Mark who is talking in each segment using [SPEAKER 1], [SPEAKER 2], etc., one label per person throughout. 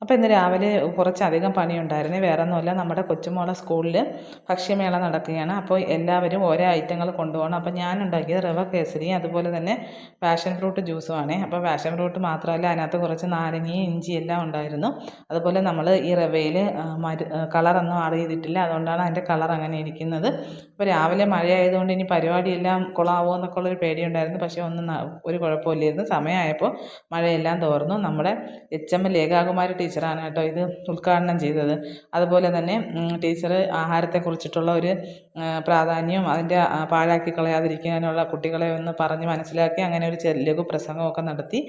[SPEAKER 1] അപ്പോൾ ഇന്ന് രാവിലെ കുറച്ചധികം പണിയുണ്ടായിരുന്നു. വേറെ ഒന്നുമല്ല, നമ്മുടെ കൊച്ചുമോളെ സ്കൂളിൽ ഭക്ഷ്യമേള നടക്കുകയാണ്. അപ്പോൾ എല്ലാവരും ഓരോ ഐറ്റങ്ങൾ കൊണ്ടുപോകണം. അപ്പോൾ ഞാൻ ഉണ്ടാക്കിയത് റവ കേസരിയും അതുപോലെ തന്നെ പാഷൻ ഫ്രൂട്ട് ജ്യൂസുമാണ്. അപ്പോൾ പാഷൻ ഫ്രൂട്ട് മാത്രമല്ല, അതിനകത്ത് കുറച്ച് നാരങ്ങയും ഇഞ്ചി എല്ലാം ഉണ്ടായിരുന്നു. അതുപോലെ നമ്മൾ ഈ റവയിൽ കളറൊന്നും ആഡ് ചെയ്തിട്ടില്ല, അതുകൊണ്ടാണ് അതിൻ്റെ കളർ അങ്ങനെ ഇരിക്കുന്നത്. അപ്പോൾ രാവിലെ മഴയായതുകൊണ്ട് ഇനി പരിപാടിയെല്ലാം കുളമാവുമോ എന്നൊക്കെ ഉള്ളൊരു പേടിയുണ്ടായിരുന്നു. പക്ഷേ ഒരു കുഴപ്പമില്ലായിരുന്നു. സമയമായപ്പോൾ മഴയെല്ലാം തോർന്നു. നമ്മുടെ HM ലേഖാകുമാരി ടീച്ചറാണ് കേട്ടോ ഇത് ഉദ്ഘാടനം ചെയ്തത്. അതുപോലെ തന്നെ ടീച്ചർ ആഹാരത്തെക്കുറിച്ചിട്ടുള്ള ഒരു പ്രാധാന്യവും അതിൻ്റെ പാഴാക്കി കളയാതിരിക്കാനുള്ള കുട്ടികളെ ഒന്ന് പറഞ്ഞ് മനസ്സിലാക്കി അങ്ങനെ ഒരു ലഘു പ്രസംഗമൊക്കെ നടത്തി.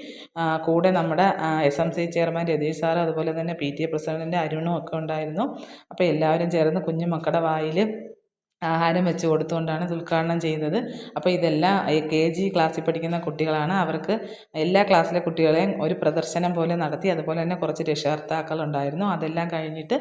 [SPEAKER 1] കൂടെ നമ്മുടെ SMC ചെയർമാൻ രതീഷ് സാറ്, അതുപോലെ തന്നെ PTA പ്രസിഡൻറ്റ് അരുണും ഒക്കെ ഉണ്ടായിരുന്നു. അപ്പോൾ എല്ലാവരും ചേർന്ന് കുഞ്ഞു മക്കളുടെ വായിൽ ആഹാരം വെച്ച് കൊടുത്തുകൊണ്ടാണ് ഇത് ഉദ്ഘാടനം ചെയ്തത്. അപ്പോൾ ഇതെല്ലാം KG ക്ലാസ്സിൽ പഠിക്കുന്ന കുട്ടികളാണ്. അവർക്ക് എല്ലാ ക്ലാസ്സിലെ കുട്ടികളെയും ഒരു പ്രദർശനം പോലെ നടത്തി. അതുപോലെ തന്നെ കുറച്ച് രക്ഷകർത്താക്കളുണ്ടായിരുന്നു. അതെല്ലാം കഴിഞ്ഞിട്ട്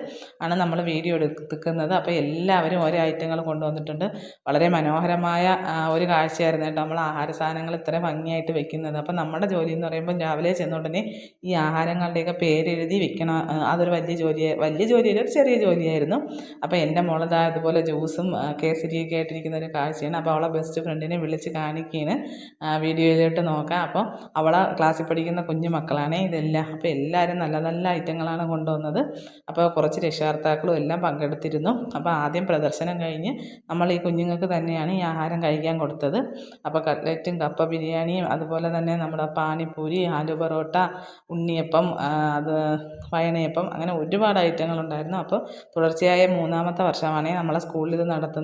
[SPEAKER 1] ആണ് നമ്മൾ വീഡിയോ എടുക്കുന്നത്. അപ്പോൾ എല്ലാവരും ഓരോ ഐറ്റങ്ങൾ കൊണ്ടുവന്നിട്ടുണ്ട്. വളരെ മനോഹരമായ ഒരു കാഴ്ചയായിരുന്നു കേട്ടോ, നമ്മൾ ആഹാര സാധനങ്ങൾ ഇത്ര ഭംഗിയായിട്ട് വെക്കുന്നത്. അപ്പോൾ നമ്മുടെ ജോലി എന്ന് പറയുമ്പോൾ രാവിലെ ചെന്നുടനെ ഈ ആഹാരങ്ങളുടെയൊക്കെ പേരെഴുതി വെക്കണം. അതൊരു വലിയ ജോലിയല്ല, ഒരു ചെറിയ ജോലിയായിരുന്നു. അപ്പോൾ എൻ്റെ മോളത് അതുപോലെ ജ്യൂസും കേസരിയൊക്കെ ആയിട്ടിരിക്കുന്ന ഒരു കാഴ്ചയാണ്. അപ്പോൾ അവളെ ബെസ്റ്റ് ഫ്രണ്ടിനെ വിളിച്ച് കാണിക്കുകയാണ്. വീഡിയോയിലോട്ട് നോക്കാം. അപ്പോൾ അവളെ ക്ലാസ്സിൽ പഠിക്കുന്ന കുഞ്ഞു മക്കളാണ് ഇതെല്ലാം. അപ്പോൾ എല്ലാവരും നല്ല നല്ല ഐറ്റങ്ങളാണ് കൊണ്ടുവന്നത്. അപ്പോൾ കുറച്ച് രക്ഷകർത്താക്കളും എല്ലാം പങ്കെടുത്തിരുന്നു. അപ്പോൾ ആദ്യം പ്രദർശനം കഴിഞ്ഞ് നമ്മൾ ഈ കുഞ്ഞുങ്ങൾക്ക് തന്നെയാണ് ഈ ആഹാരം കഴിക്കാൻ കൊടുത്തത്. അപ്പോൾ കട്ട്ലറ്റും കപ്പ ബിരിയാണിയും അതുപോലെ തന്നെ നമ്മുടെ പാനിപ്പൂരി, ആലു പൊറോട്ട, ഉണ്ണിയപ്പം, വയണയപ്പം, അങ്ങനെ ഒരുപാട് ഐറ്റങ്ങളുണ്ടായിരുന്നു. അപ്പോൾ തുടർച്ചയായ 3ാമത്തെ വർഷമാണ് നമ്മളെ സ്കൂളിൽ ഇത് നടത്തുന്നത്.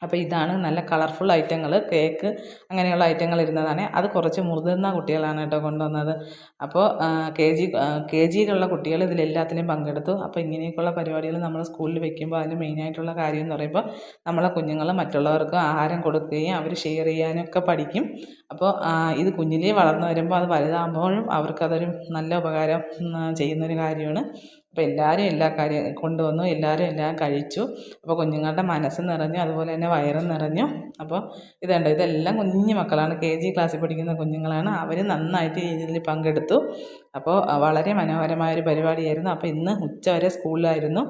[SPEAKER 1] അപ്പോൾ ഇതാണ് നല്ല കളർഫുൾ ഐറ്റങ്ങൾ, കേക്ക് അങ്ങനെയുള്ള ഐറ്റങ്ങൾ ഇരുന്നതാണ്. അത് കുറച്ച് മുതിർന്ന കുട്ടികളാണ് കേട്ടോ കൊണ്ടുവന്നത്. അപ്പോൾ KGയിലുള്ള കുട്ടികൾ ഇതിലെല്ലാത്തിലും പങ്കെടുത്തു. അപ്പോൾ ഇങ്ങനെയൊക്കെയുള്ള പരിപാടികൾ നമ്മൾ സ്കൂളിൽ വെക്കുമ്പോൾ അതിന് മെയിനായിട്ടുള്ള കാര്യം എന്ന് പറയുമ്പോൾ നമ്മളെ കുഞ്ഞുങ്ങൾ മറ്റുള്ളവർക്ക് ആഹാരം കൊടുക്കുകയും അവർ ഷെയർ ചെയ്യാനൊക്കെ പഠിക്കും. അപ്പോൾ ഇത് കുഞ്ഞിലേ വളർന്നു വരുമ്പോൾ അത് വലുതാകുമ്പോഴും അവർക്കതൊരു നല്ല ഉപകാരം ചെയ്യുന്നൊരു കാര്യമാണ്. അപ്പോൾ എല്ലാവരും എല്ലാ കാര്യം കൊണ്ടുവന്നു, എല്ലാവരും എല്ലാം കഴിച്ചു. അപ്പോൾ കുഞ്ഞുങ്ങളുടെ മനസ്സ് നിറഞ്ഞു, അതുപോലെ തന്നെ വയറും നിറഞ്ഞു. അപ്പോൾ ഇതെല്ലാം കുഞ്ഞു മക്കളാണ്, KG ക്ലാസ്സിൽ പഠിക്കുന്ന കുഞ്ഞുങ്ങളാണ്. അവർ നന്നായിട്ട് ഇതിൽ പങ്കെടുത്തു. അപ്പോൾ വളരെ മനോഹരമായൊരു പരിപാടിയായിരുന്നു. അപ്പോൾ ഇന്ന് ഉച്ചവരെ സ്കൂളിലായിരുന്നു.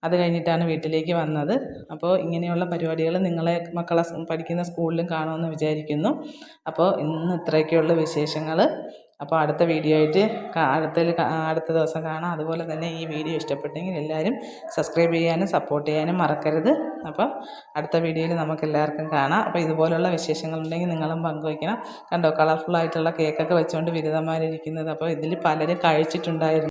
[SPEAKER 1] അത് കഴിഞ്ഞിട്ടാണ് വീട്ടിലേക്ക് വന്നത്. അപ്പോൾ ഇങ്ങനെയുള്ള പരിപാടികൾ നിങ്ങളെ മക്കളെ പഠിക്കുന്ന സ്കൂളിലും കാണുമെന്ന് വിചാരിക്കുന്നു. അപ്പോൾ ഇന്ന് ഇത്രയൊക്കെയുള്ള വിശേഷങ്ങൾ. അപ്പോൾ അടുത്ത വീഡിയോ ആയിട്ട് അടുത്ത ദിവസം കാണാം. അതുപോലെ തന്നെ ഈ വീഡിയോ ഇഷ്ടപ്പെട്ടെങ്കിൽ എല്ലാവരും സബ്സ്ക്രൈബ് ചെയ്യാനും സപ്പോർട്ട് ചെയ്യാനും മറക്കരുത്. അപ്പോൾ അടുത്ത വീഡിയോയിൽ നമുക്ക് എല്ലാവർക്കും കാണാം. അപ്പോൾ ഇതുപോലുള്ള വിശേഷങ്ങളുണ്ടെങ്കിൽ നിങ്ങളും പങ്കുവയ്ക്കണം. കണ്ടോ, കളർഫുള്ളായിട്ടുള്ള കേക്കൊക്കെ വെച്ചുകൊണ്ട് ബിരുദന്മാരിരിക്കുന്നത്. അപ്പോൾ ഇതിൽ പലരും കഴിച്ചിട്ടുണ്ടായിരുന്നു.